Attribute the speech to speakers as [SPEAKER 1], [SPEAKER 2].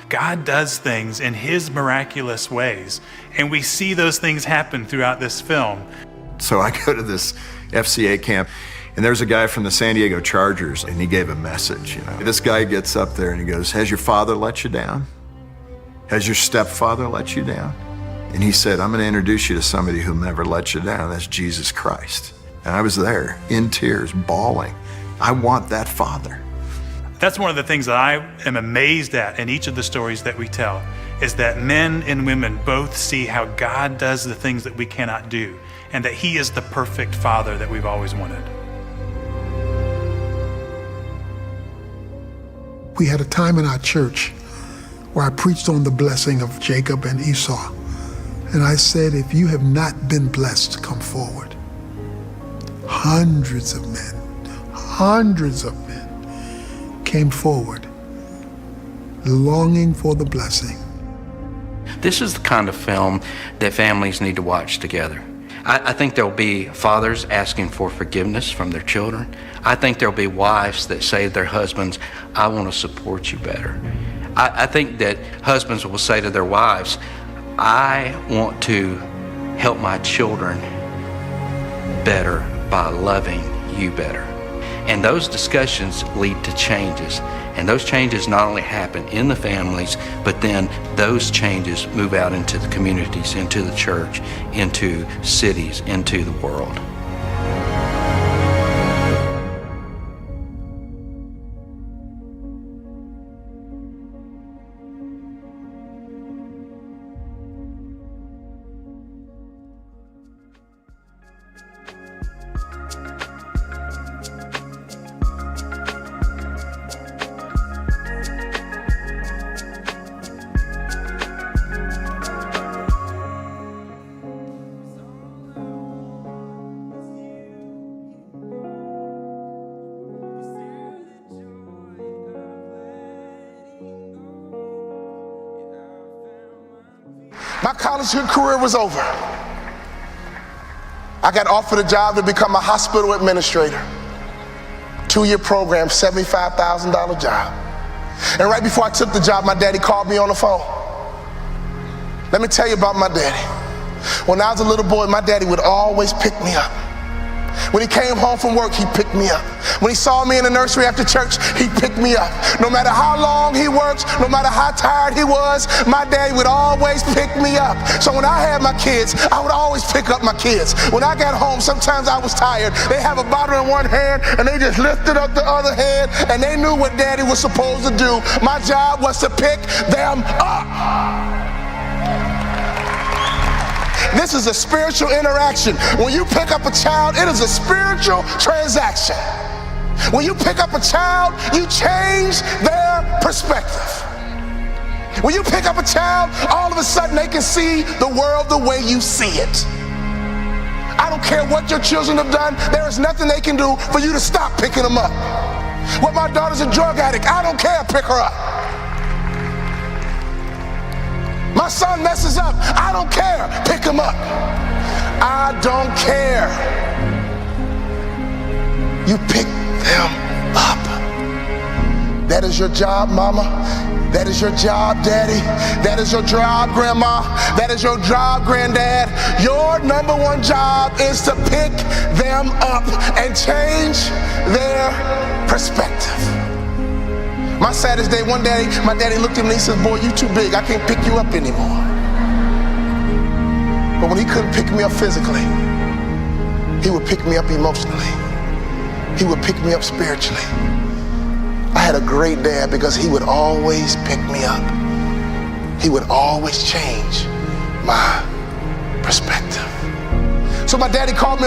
[SPEAKER 1] God does things in his miraculous ways. And we see those things happen throughout this film.
[SPEAKER 2] So I go to this FCA camp, and there's a guy from the San Diego Chargers, and he gave a message. This guy gets up there and he goes, "Has your father let you down? Has your stepfather let you down?" And he said, "I'm going to introduce you to somebody who'll never let you down. That's Jesus Christ." And I was there in tears, bawling. I want that father.
[SPEAKER 1] That's one of the things that I am amazed at in each of the stories that we tell, is that men and women both see how God does the things that we cannot do, and that he is the perfect father that we've always wanted.
[SPEAKER 3] We had a time in our church where I preached on the blessing of Jacob and Esau. And I said, if you have not been blessed, come forward. Hundreds of men came forward, longing for the blessing.
[SPEAKER 4] This is the kind of film that families need to watch together. I think there'll be fathers asking for forgiveness from their children. I think there'll be wives that say to their husbands, "I want to support you better." I think that husbands will say to their wives, "I want to help my children better by loving you better." And those discussions lead to changes. And those changes not only happen in the families, but then those changes move out into the communities, into the church, into cities, into the world.
[SPEAKER 5] My college career was over. I got offered a job to become a hospital administrator. 2-year program, $75,000 job. And right before I took the job, my daddy called me on the phone. Let me tell you about my daddy. When I was a little boy, my daddy would always pick me up. When he came home from work, he picked me up. When he saw me in the nursery after church, he picked me up. No matter how long he worked, no matter how tired he was, my daddy would always pick me up. So when I had my kids, I would always pick up my kids. When I got home, sometimes I was tired. They have a bottle in one hand, and they just lifted up the other hand, and they knew what daddy was supposed to do. My job was to pick them up. This is a spiritual interaction. When you pick up a child, it is a spiritual transaction. When you pick up a child, you change their perspective. When you pick up a child, all of a sudden they can see the world the way you see it. I don't care what your children have done, there is nothing they can do for you to stop picking them up. Well, my daughter's a drug addict, I don't care, pick her up. My son messes up, I don't care, pick him up. I don't care. You pick them up. That is your job, mama. That is your job, daddy. That is your job, grandma. That is your job, granddad. Your number one job is to pick them up and change their perspective. My saddest day, one day, my daddy looked at me and he said, "Boy, you too big. I can't pick you up anymore." But when he couldn't pick me up physically, he would pick me up emotionally. He would pick me up spiritually. I had a great dad because he would always pick me up. He would always change my perspective. So my daddy called me on